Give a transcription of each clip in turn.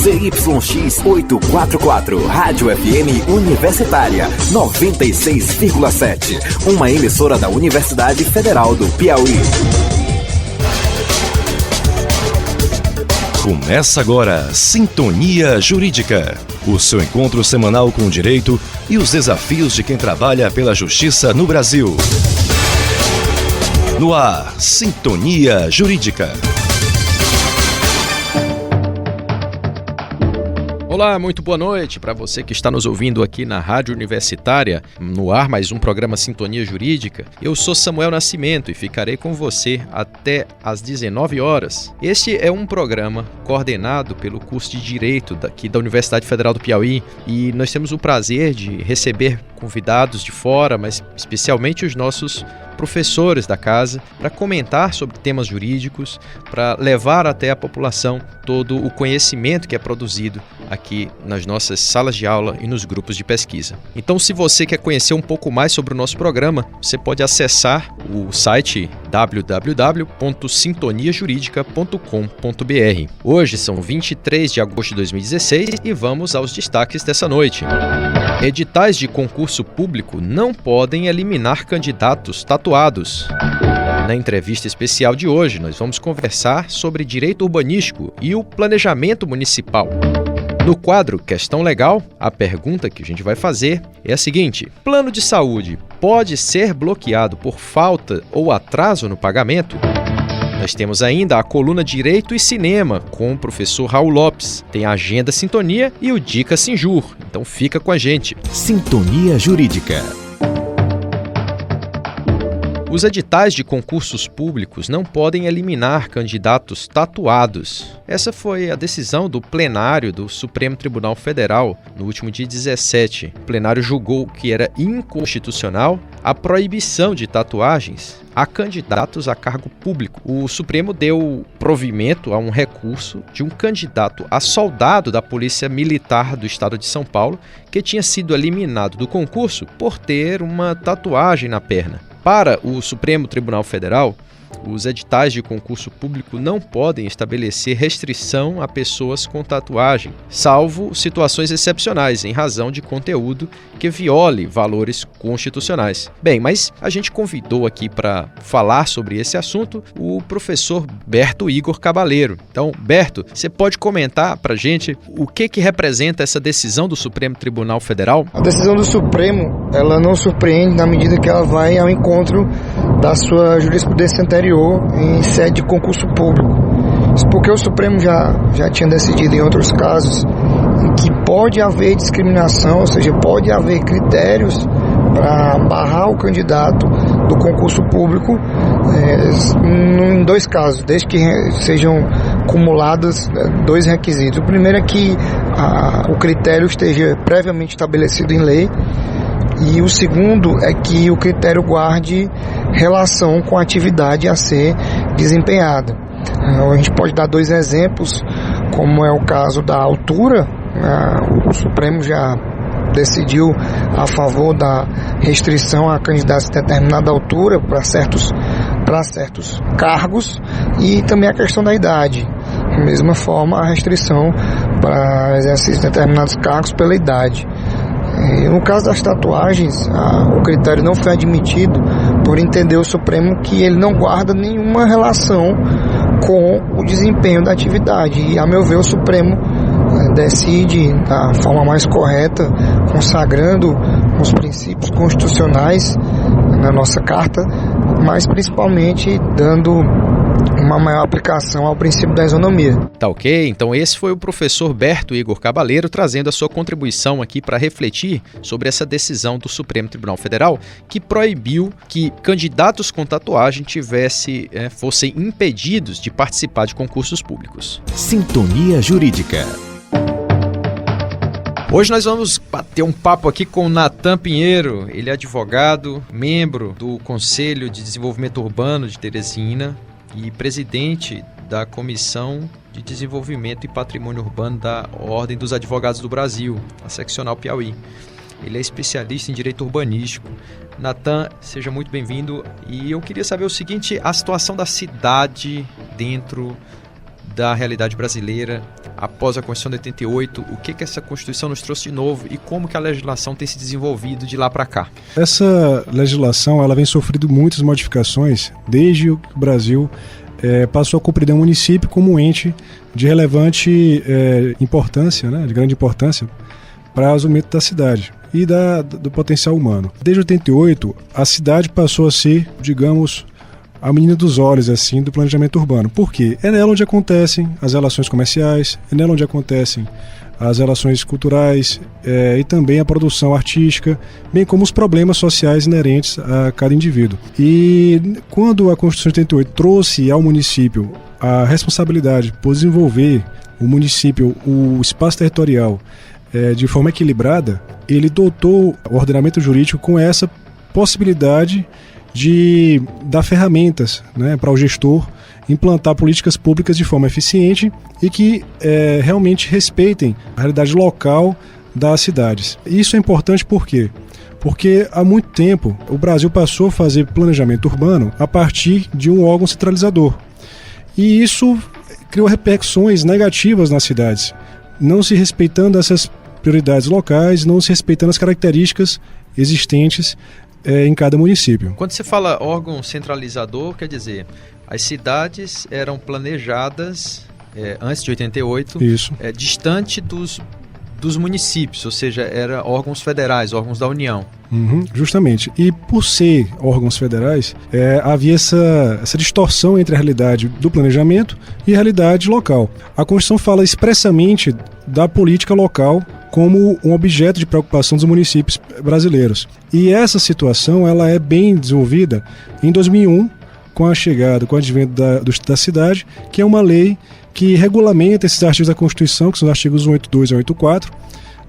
ZYX 844, Rádio FM Universitária 96,7. Uma emissora da Universidade Federal do Piauí. Começa agora Sintonia Jurídica, o seu encontro semanal com o direito e os desafios de quem trabalha pela justiça no Brasil. No ar, Sintonia Jurídica. Olá, muito boa noite para você que está nos ouvindo aqui na Rádio Universitária, no ar mais um programa Sintonia Jurídica. Eu sou Samuel Nascimento e ficarei com você até às 19 horas. Este é um programa coordenado pelo curso de Direito daqui da Universidade Federal do Piauí e nós temos o prazer de receber convidados de fora, mas especialmente os nossos professores da casa, para comentar sobre temas jurídicos, para levar até a população todo o conhecimento que é produzido aqui nas nossas salas de aula e nos grupos de pesquisa. Então, se você quer conhecer um pouco mais sobre o nosso programa, você pode acessar o site www.sintoniajuridica.com.br. Hoje são 23 de agosto de 2016 e vamos aos destaques dessa noite. Editais de concurso público não podem eliminar candidatos tatuados. Na entrevista especial de hoje, nós vamos conversar sobre direito urbanístico e o planejamento municipal. No quadro Questão Legal, a pergunta que a gente vai fazer é a seguinte: plano de saúde pode ser bloqueado por falta ou atraso no pagamento? Nós temos ainda a coluna Direito e Cinema com o professor Raul Lopes. Tem a Agenda Sintonia e o Dica Sinjur. Então fica com a gente. Sintonia Jurídica. Os editais de concursos públicos não podem eliminar candidatos tatuados. Essa foi a decisão do plenário do Supremo Tribunal Federal no último dia 17. O plenário julgou que era inconstitucional a proibição de tatuagens a candidatos a cargo público. O Supremo deu provimento a um recurso de um candidato a soldado da Polícia Militar do Estado de São Paulo que tinha sido eliminado do concurso por ter uma tatuagem na perna. Para o Supremo Tribunal Federal, os editais de concurso público não podem estabelecer restrição a pessoas com tatuagem, salvo situações excepcionais, em razão de conteúdo que viole valores constitucionais. Bem, mas a gente convidou aqui para falar sobre esse assunto o professor Berto Igor Cabaleiro. Então, Berto, você pode comentar para a gente o que representa essa decisão do Supremo Tribunal Federal? A decisão do Supremo, ela não surpreende na medida que ela vai ao encontro da sua jurisprudência anterior em sede de concurso público. Isso porque o Supremo já tinha decidido em outros casos em que pode haver discriminação, ou seja, pode haver critérios para barrar o candidato do concurso público em dois casos, desde que sejam acumulados dois requisitos. O primeiro é que o critério esteja previamente estabelecido em lei, e o segundo é que o critério guarde relação com a atividade a ser desempenhada. A gente pode dar dois exemplos, como é o caso da altura. O Supremo já decidiu a favor da restrição a candidatos de determinada altura para certos cargos, e também a questão da idade. Da mesma forma, a restrição para exercício de determinados cargos pela idade. No caso das tatuagens, o critério não foi admitido por entender o Supremo que ele não guarda nenhuma relação com o desempenho da atividade. E, a meu ver, o Supremo decide da forma mais correta, consagrando os princípios constitucionais na nossa Carta, mas principalmente dando uma maior aplicação ao princípio da isonomia. Tá ok? Então esse foi o professor Berto Igor Cabaleiro trazendo a sua contribuição aqui para refletir sobre essa decisão do Supremo Tribunal Federal que proibiu que candidatos com tatuagem fossem impedidos de participar de concursos públicos. Sintonia Jurídica. Hoje nós vamos bater um papo aqui com o Natan Pinheiro. Ele é advogado, membro do Conselho de Desenvolvimento Urbano de Teresina e presidente da Comissão de Desenvolvimento e Patrimônio Urbano da Ordem dos Advogados do Brasil, a Seccional Piauí. Ele é especialista em direito urbanístico. Natan, seja muito bem-vindo. E eu queria saber o seguinte, a situação da cidade dentro da realidade brasileira após a Constituição de 88, o que essa Constituição nos trouxe de novo e como que a legislação tem se desenvolvido de lá para cá? Essa legislação ela vem sofrendo muitas modificações desde que o Brasil passou a compreender o município como um ente de relevante importância, né, de grande importância para o desenvolvimento da cidade e do potencial humano. Desde 88, a cidade passou a ser, digamos, a menina dos olhos assim, do planejamento urbano. Por quê? É nela onde acontecem as relações comerciais, é nela onde acontecem as relações culturais e também a produção artística, bem como os problemas sociais inerentes a cada indivíduo. E quando a Constituição de 88 trouxe ao município a responsabilidade por desenvolver o município, o espaço territorial, de forma equilibrada, ele dotou o ordenamento jurídico com essa possibilidade de dar ferramentas, né, para o gestor implantar políticas públicas de forma eficiente e que realmente respeitem a realidade local das cidades. Isso é importante por quê? Porque há muito tempo o Brasil passou a fazer planejamento urbano a partir de um órgão centralizador. E isso criou repercussões negativas nas cidades, não se respeitando essas prioridades locais, não se respeitando as características existentes em cada município. Quando você fala órgão centralizador, quer dizer, as cidades eram planejadas antes de 88, Isso. Distante dos municípios, ou seja, eram órgãos federais, órgãos da União. Justamente. E por ser órgãos federais, havia essa distorção entre a realidade do planejamento e a realidade local. A Constituição fala expressamente da política local como um objeto de preocupação dos municípios brasileiros. E essa situação ela é bem desenvolvida em 2001, com o advento da cidade, que é uma lei que regulamenta esses artigos da Constituição, que são os artigos 182 e 184,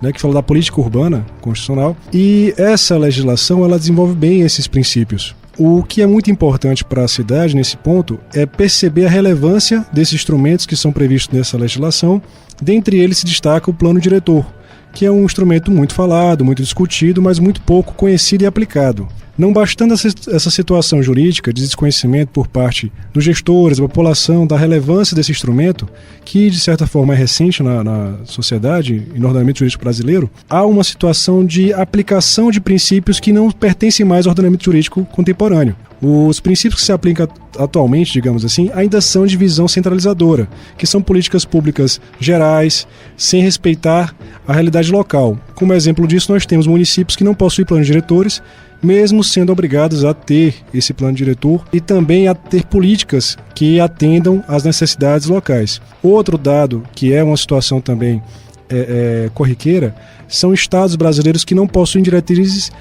né, que fala da política urbana constitucional. E essa legislação ela desenvolve bem esses princípios. O que é muito importante para a cidade nesse ponto é perceber a relevância desses instrumentos que são previstos nessa legislação. Dentre eles se destaca o plano diretor, que é um instrumento muito falado, muito discutido, mas muito pouco conhecido e aplicado. Não bastando essa situação jurídica de desconhecimento por parte dos gestores, da população, da relevância desse instrumento, que de certa forma é recente na sociedade e no ordenamento jurídico brasileiro, há uma situação de aplicação de princípios que não pertencem mais ao ordenamento jurídico contemporâneo. Os princípios que se aplicam atualmente, digamos assim, ainda são de visão centralizadora, que são políticas públicas gerais, sem respeitar a realidade local. Como exemplo disso, nós temos municípios que não possuem planos diretores, mesmo sendo obrigados a ter esse plano diretor e também a ter políticas que atendam às necessidades locais. Outro dado, que é uma situação também corriqueira, são estados brasileiros que não possuem diretrizes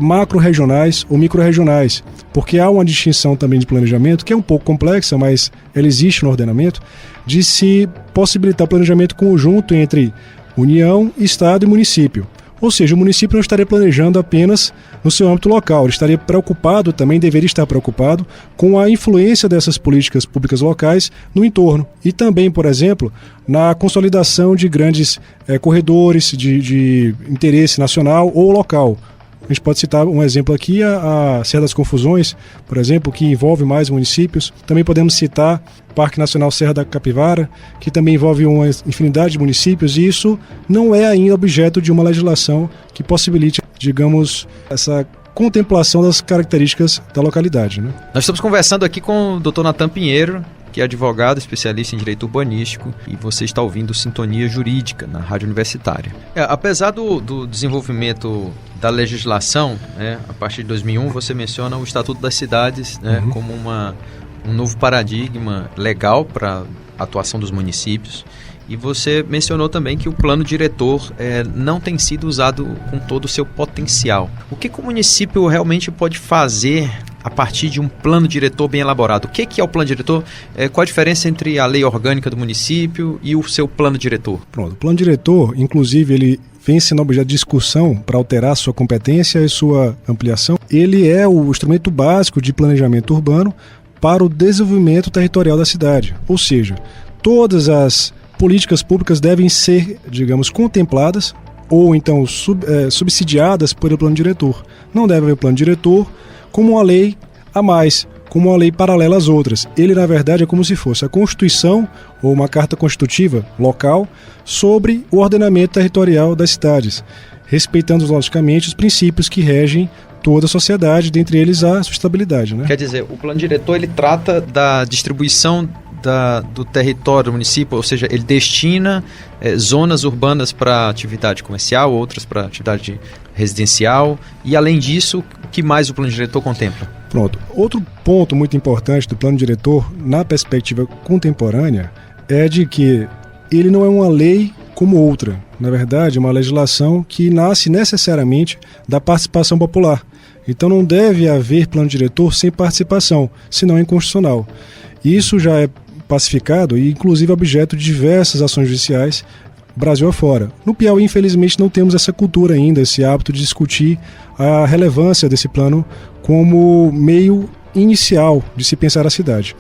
macro-regionais ou micro-regionais, porque há uma distinção também de planejamento, que é um pouco complexa, mas ela existe no ordenamento, de se possibilitar planejamento conjunto entre União, Estado e município. Ou seja, o município não estaria planejando apenas no seu âmbito local, ele estaria preocupado, também deveria estar preocupado com a influência dessas políticas públicas locais no entorno. E também, por exemplo, na consolidação de grandes corredores de interesse nacional ou local. A gente pode citar um exemplo aqui, a Serra das Confusões, por exemplo, que envolve mais municípios. Também podemos citar o Parque Nacional Serra da Capivara, que também envolve uma infinidade de municípios, e isso não é ainda objeto de uma legislação que possibilite, digamos, essa contemplação das características da localidade, né? Nós estamos conversando aqui com o Dr. Natan Pinheiro, que é advogado, especialista em direito urbanístico, e você está ouvindo Sintonia Jurídica na Rádio Universitária. Apesar do desenvolvimento da legislação, né, a partir de 2001, você menciona o Estatuto das Cidades, né, como um novo paradigma legal para a atuação dos municípios. E você mencionou também que o plano diretor não tem sido usado com todo o seu potencial. O que o município realmente pode fazer a partir de um plano diretor bem elaborado? O que é o plano diretor? Qual a diferença entre a lei orgânica do município e o seu plano diretor? Pronto, o plano diretor, inclusive, ele vem sendo objeto de discussão para alterar sua competência e sua ampliação. Ele é o instrumento básico de planejamento urbano para o desenvolvimento territorial da cidade. Ou seja, todas as políticas públicas devem ser, digamos, contempladas ou então subsidiadas pelo plano diretor. Não deve haver plano diretor como uma lei a mais, como uma lei paralela às outras. Ele, na verdade, é como se fosse a Constituição ou uma carta constitutiva local sobre o ordenamento territorial das cidades, respeitando, logicamente, os princípios que regem toda a sociedade, dentre eles a sustentabilidade, né? Quer dizer, o plano diretor ele trata da distribuição do território do município, ou seja, ele destina zonas urbanas para atividade comercial, outras para atividade residencial, e além disso, o que mais o plano diretor contempla? Pronto. Outro ponto muito importante do plano diretor, na perspectiva contemporânea, é de que ele não é uma lei como outra. Na verdade, é uma legislação que nasce necessariamente da participação popular. Então não deve haver plano diretor sem participação, senão é inconstitucional. Isso já é pacificado e inclusive objeto de diversas ações judiciais Brasil afora. No Piauí, infelizmente, não temos essa cultura ainda, esse hábito de discutir a relevância desse plano como meio inicial de se pensar a cidade.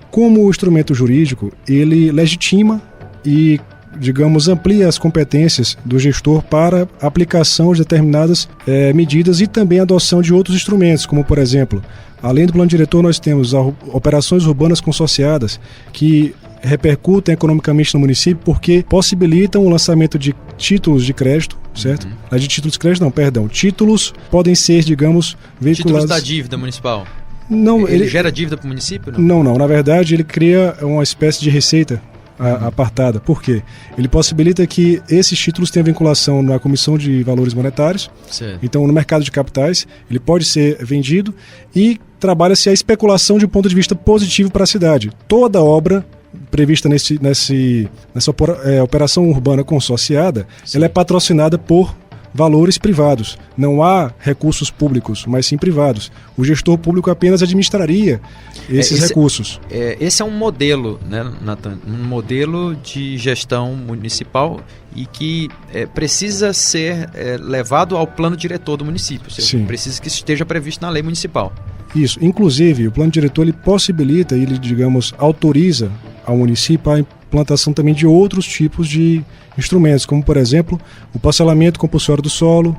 Como instrumento jurídico, ele legitima e, digamos, amplia as competências do gestor para a aplicação de determinadas medidas e também a adoção de outros instrumentos, como, por exemplo, além do plano diretor, nós temos operações urbanas consorciadas que repercutem economicamente no município porque possibilitam o lançamento de títulos de crédito, certo? De títulos de crédito, não, perdão. Títulos podem ser, digamos, veiculados... Títulos da dívida municipal? Não, ele gera dívida para o município? Não. Na verdade, ele cria uma espécie de receita apartada. Por quê? Ele possibilita que esses títulos tenham vinculação na Comissão de Valores Monetários. Certo. Então, no mercado de capitais, ele pode ser vendido e trabalha-se a especulação de um ponto de vista positivo para a cidade. Toda obra prevista nessa operação urbana consorciada, ela é patrocinada por valores privados. Não há recursos públicos, mas sim privados. O gestor público apenas administraria esses recursos. Esse é um modelo, né, Nathan? Um modelo de gestão municipal e que precisa ser levado ao plano diretor do município. Ou seja, precisa que isso esteja previsto na lei municipal. Isso. Inclusive, o plano diretor ele possibilita, ele, digamos, autoriza ao município a implantação também de outros tipos de instrumentos, como, por exemplo, o parcelamento compulsório do solo,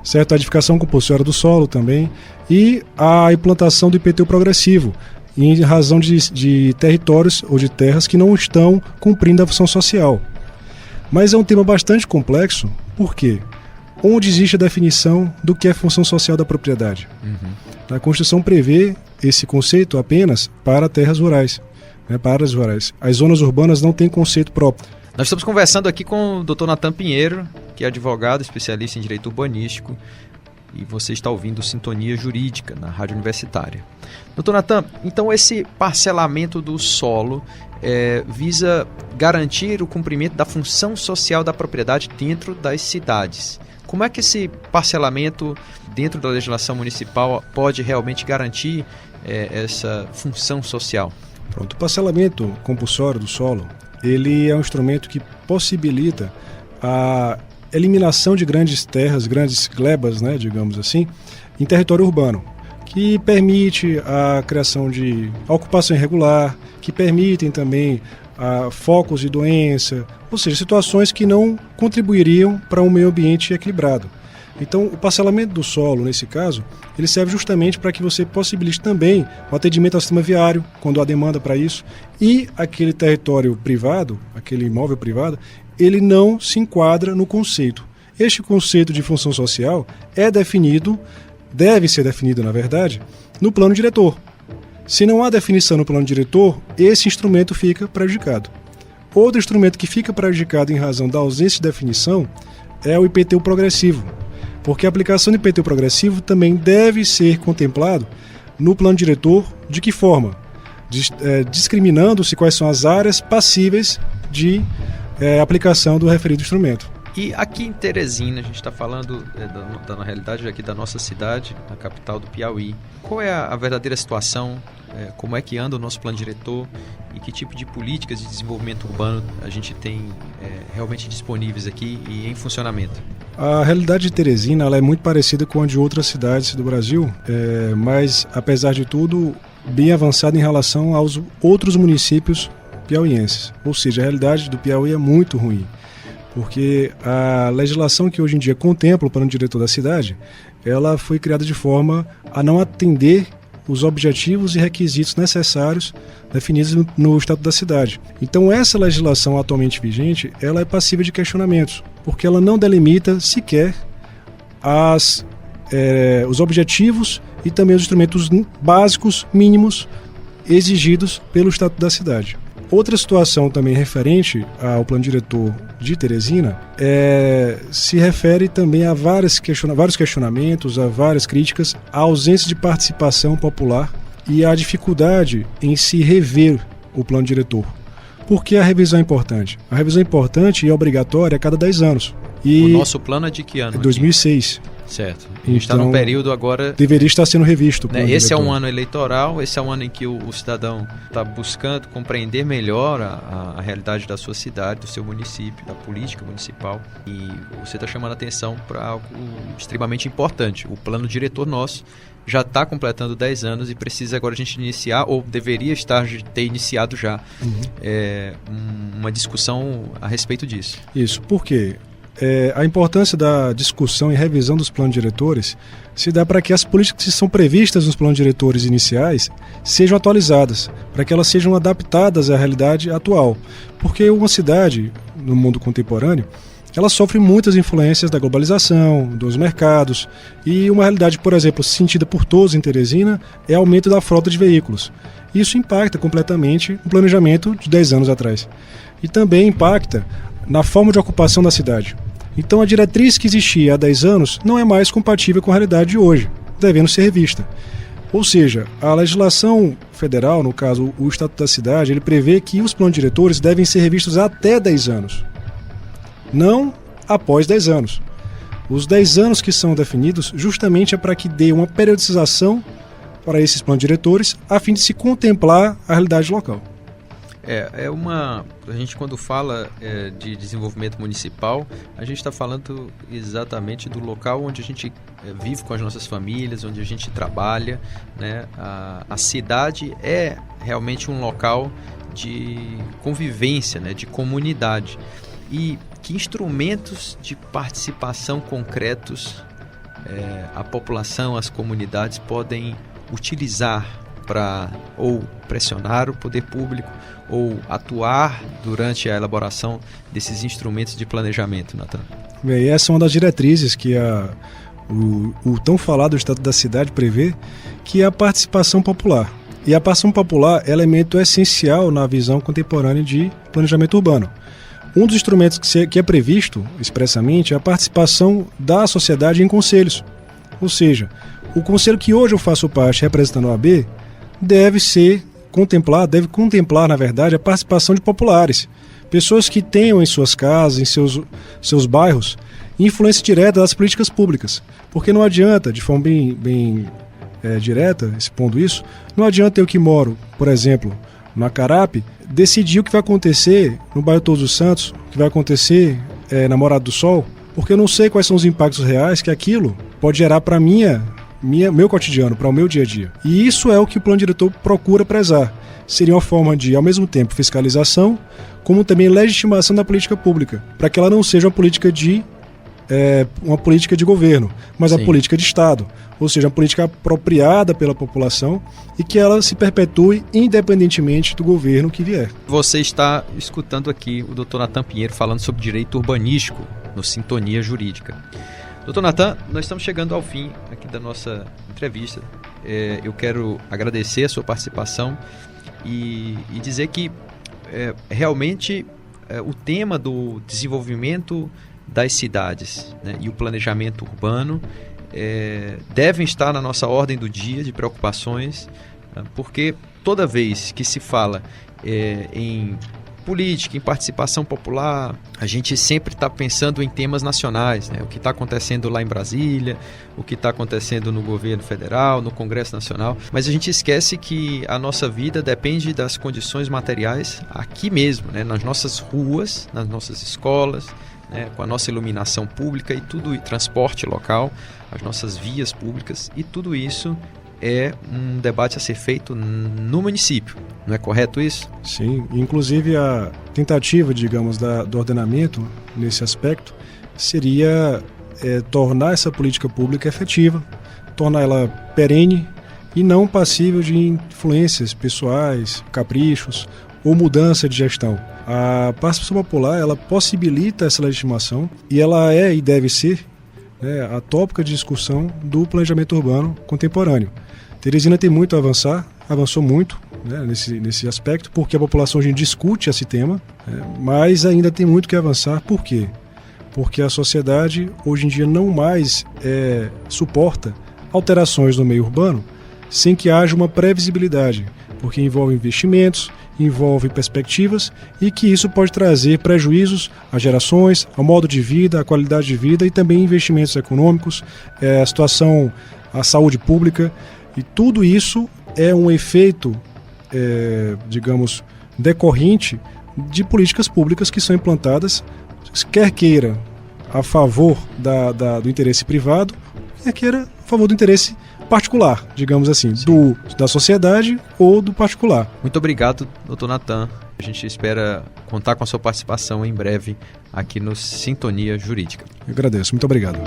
certo? A edificação compulsória do solo também, e a implantação do IPTU progressivo, em razão de territórios ou de terras que não estão cumprindo a função social. Mas é um tema bastante complexo, por quê? Onde existe a definição do que é função social da propriedade? A Constituição prevê esse conceito apenas para terras rurais. Para áreas rurais. As zonas urbanas não têm conceito próprio. Nós estamos conversando aqui com o Dr. Nathan Pinheiro, que é advogado, especialista em direito urbanístico, e você está ouvindo Sintonia Jurídica na Rádio Universitária. Dr. Nathan, então esse parcelamento do solo visa garantir o cumprimento da função social da propriedade dentro das cidades. Como é que esse parcelamento dentro da legislação municipal pode realmente garantir essa função social? Pronto, o parcelamento compulsório do solo, ele é um instrumento que possibilita a eliminação de grandes terras, grandes glebas, né, digamos assim, em território urbano, que permite a criação de ocupação irregular, que permitem também focos de doença, ou seja, situações que não contribuiriam para um meio ambiente equilibrado. Então, o parcelamento do solo, nesse caso, ele serve justamente para que você possibilite também o atendimento ao sistema viário, quando há demanda para isso, e aquele território privado, aquele imóvel privado, ele não se enquadra no conceito. Este conceito de função social é definido, deve ser definido, na verdade, no plano diretor. Se não há definição no plano diretor, esse instrumento fica prejudicado. Outro instrumento que fica prejudicado em razão da ausência de definição é o IPTU progressivo, porque a aplicação do IPTU progressivo também deve ser contemplado no plano diretor. De que forma? Discriminando-se quais são as áreas passíveis de aplicação do referido instrumento. E aqui em Teresina, a gente está falando na realidade aqui da nossa cidade, na capital do Piauí. Qual é a verdadeira situação? Como é que anda o nosso plano diretor e que tipo de políticas de desenvolvimento urbano a gente tem realmente disponíveis aqui e em funcionamento? A realidade de Teresina ela é muito parecida com a de outras cidades do Brasil, mas, apesar de tudo, bem avançada em relação aos outros municípios piauienses. Ou seja, a realidade do Piauí é muito ruim, porque a legislação que hoje em dia contempla o plano diretor da cidade, ela foi criada de forma a não atender os objetivos e requisitos necessários definidos no Estatuto da Cidade. Então essa legislação atualmente vigente, ela é passível de questionamentos, porque ela não delimita sequer os objetivos e também os instrumentos básicos, mínimos, exigidos pelo Estatuto da Cidade. Outra situação também referente ao plano diretor de Teresina se refere também a vários questionamentos, a várias críticas, à ausência de participação popular e à dificuldade em se rever o plano diretor. Por que a revisão é importante? A revisão é importante e é obrigatória a cada 10 anos. E o nosso plano é de que ano? É 2006. Certo. A gente está num período agora... Deveria estar sendo revisto. Esse é um ano eleitoral, esse é um ano em que o cidadão está buscando compreender melhor a realidade da sua cidade, do seu município, da política municipal. E você está chamando a atenção para algo extremamente importante. O plano diretor nosso já está completando 10 anos e precisa agora a gente iniciar, ou deveria ter iniciado já, uma discussão a respeito disso. Isso, por quê? A importância da discussão e revisão dos planos diretores se dá para que as políticas que são previstas nos planos diretores iniciais sejam atualizadas, para que elas sejam adaptadas à realidade atual. Porque uma cidade, no mundo contemporâneo, ela sofre muitas influências da globalização, dos mercados, e uma realidade, por exemplo, sentida por todos em Teresina, é o aumento da frota de veículos. Isso impacta completamente o planejamento de 10 anos atrás. E também impacta na forma de ocupação da cidade. Então a diretriz que existia há 10 anos não é mais compatível com a realidade de hoje, devendo ser revista. Ou seja, a legislação federal, no caso o Estatuto da Cidade, ele prevê que os planos diretores devem ser revistos até 10 anos, não após 10 anos. Os 10 anos que são definidos justamente é para que dê uma periodização para esses planos diretores, a fim de se contemplar a realidade local. A gente quando fala de desenvolvimento municipal, a gente está falando exatamente do local onde a gente vive com as nossas famílias, onde a gente trabalha, né? A cidade é realmente um local de convivência, né? De comunidade. E que instrumentos de participação concretos a população, as comunidades podem utilizar para ou pressionar o poder público ou atuar durante a elaboração desses instrumentos de planejamento, Natan? Bem, essa é uma das diretrizes que o tão falado Estatuto da Cidade prevê, que é a participação popular. E a participação popular é elemento essencial na visão contemporânea de planejamento urbano. Um dos instrumentos que é previsto expressamente é a participação da sociedade em conselhos. Ou seja, o conselho que hoje eu faço parte representando a OAB deve contemplar, na verdade, a participação de populares. Pessoas que tenham em suas casas, em seus bairros, influência direta das políticas públicas. Porque não adianta, de forma bem direta, expondo isso, não adianta eu que moro, por exemplo, no Acarape, decidir o que vai acontecer no bairro Todos os Santos, o que vai acontecer na Morada do Sol, porque eu não sei quais são os impactos reais que aquilo pode gerar para meu cotidiano, para o meu dia a dia. E isso é o que o plano diretor procura prezar. Seria uma forma de, ao mesmo tempo, fiscalização, como também legitimação da política pública, para que ela não seja uma política de governo, mas uma política de Estado. Ou seja, uma política apropriada pela população e que ela se perpetue independentemente do governo que vier. Você está escutando aqui o Dr. Natan Pinheiro falando sobre direito urbanístico no Sintonia Jurídica. Doutor Natan, nós estamos chegando ao fim aqui da nossa entrevista. Eu quero agradecer a sua participação e dizer que realmente o tema do desenvolvimento das cidades, né, e o planejamento urbano devem estar na nossa ordem do dia de preocupações, porque toda vez que se fala em política, em participação popular, a gente sempre está pensando em temas nacionais, né? O que está acontecendo lá em Brasília, o que está acontecendo no governo federal, no Congresso Nacional, mas a gente esquece que a nossa vida depende das condições materiais aqui mesmo, né? Nas nossas ruas, nas nossas escolas, né? Com a nossa iluminação pública e tudo, e transporte local, as nossas vias públicas, e tudo isso é um debate a ser feito no município. Não é correto isso? Sim, inclusive a tentativa, digamos, do ordenamento nesse aspecto seria tornar essa política pública efetiva, tornar ela perene e não passível de influências pessoais, caprichos ou mudança de gestão. A participação popular, ela possibilita essa legitimação e ela é e deve ser, né, a tópica de discussão do planejamento urbano contemporâneo. Teresina tem muito a avançar, avançou muito, né, nesse aspecto, porque a população hoje discute esse tema, mas ainda tem muito que avançar. Por quê? Porque a sociedade hoje em dia não mais suporta alterações no meio urbano sem que haja uma previsibilidade, porque envolve investimentos, envolve perspectivas e que isso pode trazer prejuízos às gerações, ao modo de vida, à qualidade de vida e também investimentos econômicos, a situação, a saúde pública, e tudo isso é um efeito, digamos, decorrente de políticas públicas que são implantadas, quer queira a favor do interesse privado, quer queira a favor do interesse particular, digamos assim, da sociedade ou do particular. Muito obrigado, Dr. Natan. A gente espera contar com a sua participação em breve aqui no Sintonia Jurídica. Eu agradeço, muito obrigado.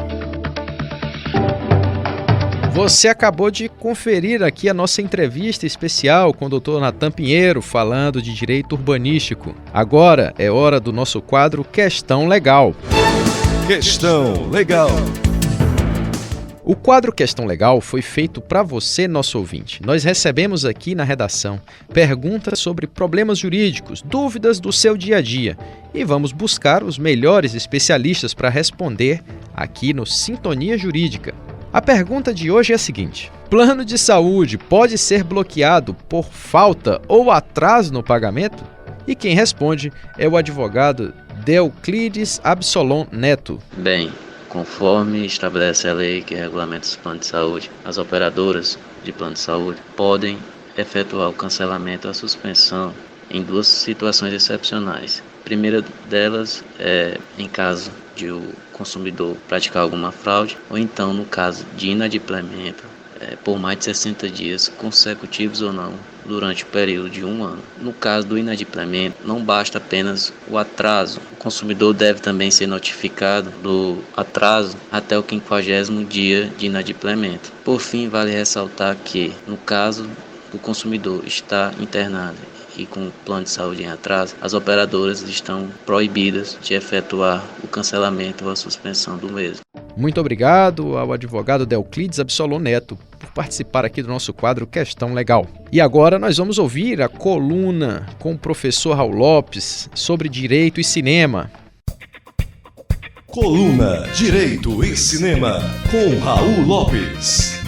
Você acabou de conferir aqui a nossa entrevista especial com o Dr. Natan Pinheiro, falando de direito urbanístico. Agora é hora do nosso quadro Questão Legal. Questão Legal. O quadro Questão Legal foi feito para você, nosso ouvinte. Nós recebemos aqui na redação perguntas sobre problemas jurídicos, dúvidas do seu dia a dia, e vamos buscar os melhores especialistas para responder aqui no Sintonia Jurídica. A pergunta de hoje é a seguinte: plano de saúde pode ser bloqueado por falta ou atraso no pagamento? E quem responde é o advogado Deoclides Absolon Neto. Bem, conforme estabelece a lei que regulamenta os planos de saúde, as operadoras de plano de saúde podem efetuar o cancelamento ou a suspensão em duas situações excepcionais. A primeira delas é em caso de o consumidor praticar alguma fraude, ou então no caso de inadimplemento por mais de 60 dias, consecutivos ou não, durante o período de 1 ano. No caso do inadimplemento, não basta apenas o atraso. O consumidor deve também ser notificado do atraso até o 50º dia de inadimplemento. Por fim, vale ressaltar que, no caso do consumidor estar internado e com o plano de saúde em atraso, as operadoras estão proibidas de efetuar o cancelamento ou a suspensão do mesmo. Muito obrigado ao advogado Deoclides Absolon Neto por participar aqui do nosso quadro Questão Legal. E agora nós vamos ouvir a coluna com o professor Raul Lopes sobre Direito e Cinema. Coluna Direito e Cinema com Raul Lopes.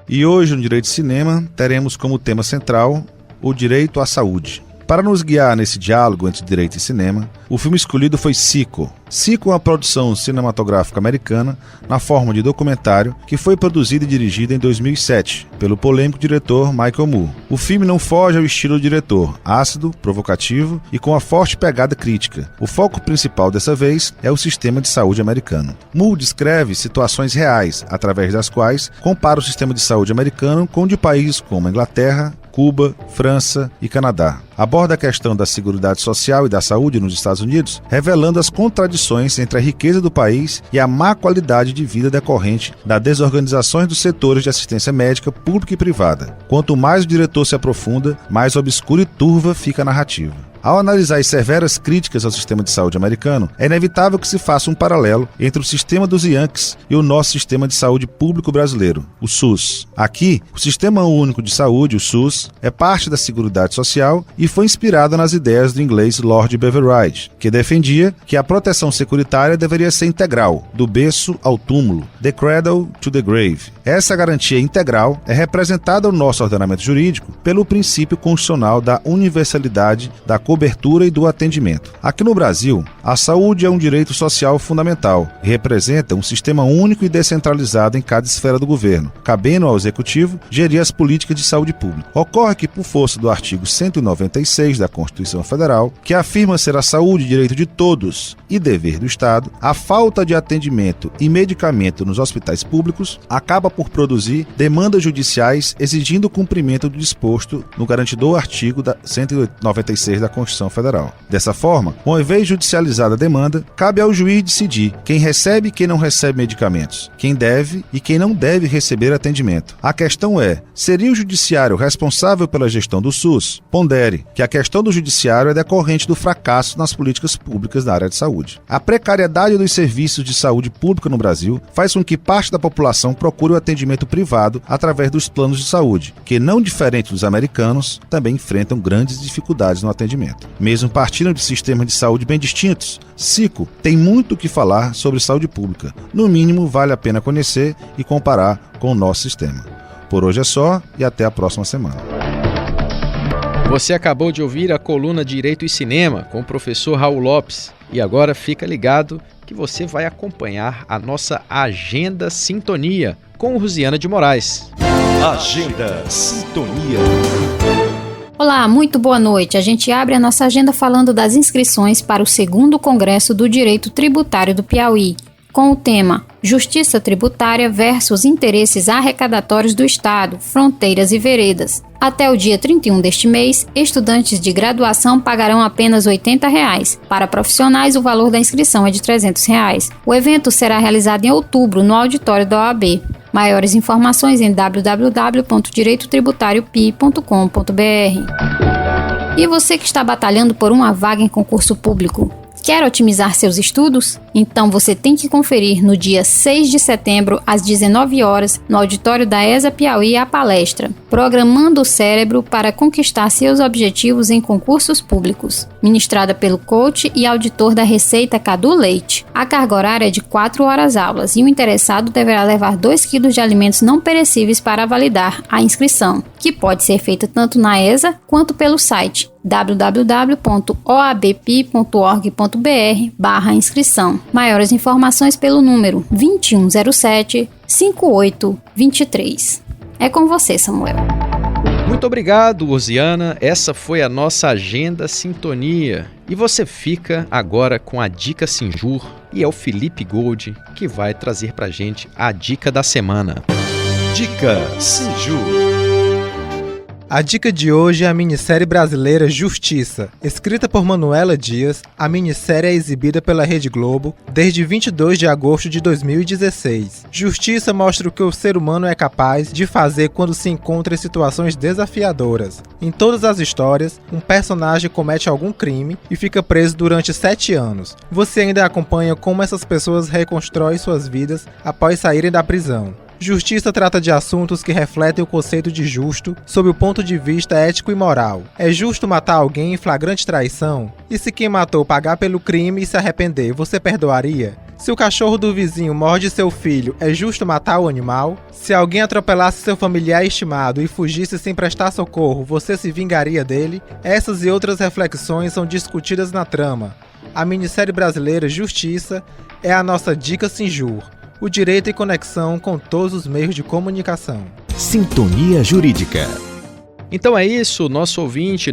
E hoje no Direito e Cinema teremos como tema central o direito à saúde. Para nos guiar nesse diálogo entre direito e cinema, o filme escolhido foi Sicko. Sicko é uma produção cinematográfica americana na forma de documentário que foi produzida e dirigida em 2007 pelo polêmico diretor Michael Moore. O filme não foge ao estilo do diretor, ácido, provocativo e com uma forte pegada crítica. O foco principal dessa vez é o sistema de saúde americano. Moore descreve situações reais, através das quais compara o sistema de saúde americano com o de países como a Inglaterra, Cuba, França e Canadá. Aborda a questão da seguridade social e da saúde nos Estados Unidos, revelando as contradições entre a riqueza do país e a má qualidade de vida decorrente das desorganizações dos setores de assistência médica pública e privada. Quanto mais o diretor se aprofunda, mais obscura e turva fica a narrativa. Ao analisar as severas críticas ao sistema de saúde americano, é inevitável que se faça um paralelo entre o sistema dos Yankees e o nosso sistema de saúde público brasileiro, o SUS. Aqui, o Sistema Único de Saúde, o SUS, é parte da Seguridade Social e foi inspirado nas ideias do inglês Lord Beveridge, que defendia que a proteção securitária deveria ser integral, do berço ao túmulo, the cradle to the grave. Essa garantia integral é representada no nosso ordenamento jurídico pelo princípio constitucional da universalidade da cobertura e do atendimento. Aqui no Brasil, a saúde é um direito social fundamental e representa um sistema único e descentralizado em cada esfera do governo, cabendo ao Executivo gerir as políticas de saúde pública. Ocorre que, por força do artigo 196 da Constituição Federal, que afirma ser a saúde direito de todos e dever do Estado, a falta de atendimento e medicamento nos hospitais públicos acaba por produzir demandas judiciais exigindo o cumprimento do disposto no garantidor artigo 196 da Constituição. Constituição Federal. Dessa forma, uma vez judicializada a demanda, cabe ao juiz decidir quem recebe e quem não recebe medicamentos, quem deve e quem não deve receber atendimento. A questão é, seria o judiciário responsável pela gestão do SUS? Pondere que a questão do judiciário é decorrente do fracasso nas políticas públicas da área de saúde. A precariedade dos serviços de saúde pública no Brasil faz com que parte da população procure o atendimento privado através dos planos de saúde, que, não diferente dos americanos, também enfrentam grandes dificuldades no atendimento. Mesmo partindo de sistemas de saúde bem distintos, SICO tem muito o que falar sobre saúde pública. No mínimo, vale a pena conhecer e comparar com o nosso sistema. Por hoje é só e até a próxima semana. Você acabou de ouvir a coluna Direito e Cinema com o professor Raul Lopes. E agora fica ligado que você vai acompanhar a nossa Agenda Sintonia com Rosiana de Moraes. Agenda Sintonia. Olá, muito boa noite. A gente abre a nossa agenda falando das inscrições para o 2º Congresso do Direito Tributário do Piauí, com o tema Justiça Tributária versus Interesses Arrecadatórios do Estado, Fronteiras e Veredas. Até o dia 31 deste mês, estudantes de graduação pagarão apenas R$ 80. Para profissionais, o valor da inscrição é de R$ 300. O evento será realizado em outubro, no auditório da OAB. Maiores informações em www.direitotributario.com.br. E você que está batalhando por uma vaga em concurso público, quer otimizar seus estudos? Então você tem que conferir no dia 6 de setembro, às 19 horas, no auditório da ESA Piauí, a palestra Programando o Cérebro para Conquistar Seus Objetivos em Concursos Públicos, ministrada pelo coach e auditor da Receita Cadu Leite. A carga horária é de 4 horas aulas e o interessado deverá levar 2 kg de alimentos não perecíveis para validar a inscrição, que pode ser feita tanto na ESA quanto pelo site www.oabp.org.br/inscrição. Maiores informações pelo número 2107-5823. É com você, Samuel. Muito obrigado, Rosiana. Essa foi a nossa Agenda Sintonia. E você fica agora com a Dica Sinjur, e é o Felipe Gold que vai trazer pra gente a dica da semana. Dica Sinjur. A dica de hoje é a minissérie brasileira Justiça. Escrita por Manuela Dias, a minissérie é exibida pela Rede Globo desde 22 de agosto de 2016. Justiça mostra o que o ser humano é capaz de fazer quando se encontra em situações desafiadoras. Em todas as histórias, um personagem comete algum crime e fica preso durante 7 anos. Você ainda acompanha como essas pessoas reconstroem suas vidas após saírem da prisão. Justiça trata de assuntos que refletem o conceito de justo sob o ponto de vista ético e moral. É justo matar alguém em flagrante traição? E se quem matou pagar pelo crime e se arrepender, você perdoaria? Se o cachorro do vizinho morde seu filho, é justo matar o animal? Se alguém atropelasse seu familiar estimado e fugisse sem prestar socorro, você se vingaria dele? Essas e outras reflexões são discutidas na trama. A minissérie brasileira Justiça é a nossa Dica Sinjur. O direito em conexão com todos os meios de comunicação. Sintonia Jurídica. Então é isso, nossa ouvinte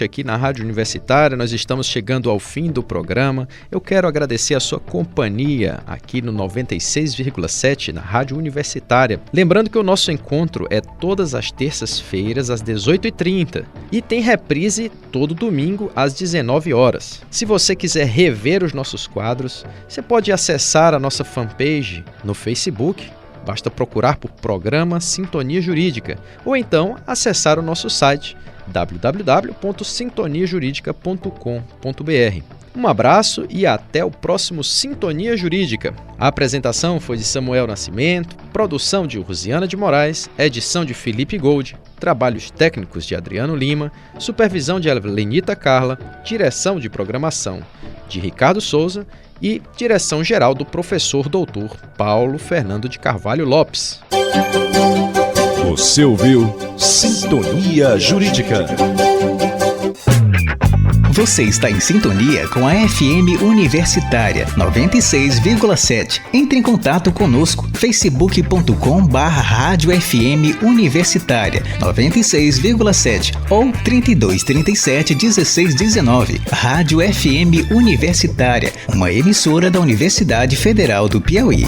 aqui na Rádio Universitária. Nós estamos chegando ao fim do programa. Eu quero agradecer a sua companhia aqui no 96,7 na Rádio Universitária. Lembrando que o nosso encontro é todas as terças-feiras às 18h30 e tem reprise todo domingo às 19 horas. Se você quiser rever os nossos quadros, você pode acessar a nossa fanpage no Facebook. Basta procurar por Programa Sintonia Jurídica ou então acessar o nosso site www.sintoniajuridica.com.br. Um abraço e até o próximo Sintonia Jurídica. A apresentação foi de Samuel Nascimento, produção de Rosiana de Moraes, edição de Felipe Gold, trabalhos técnicos de Adriano Lima, supervisão de Lenita Carla, direção de programação de Ricardo Souza e direção-geral do professor doutor Paulo Fernando de Carvalho Lopes. Você ouviu Sintonia Jurídica. Você está em sintonia com a FM Universitária 96,7. Entre em contato conosco, facebook.com/Rádio FM Universitária 96,7 ou 3237 1619. Rádio FM Universitária, uma emissora da Universidade Federal do Piauí.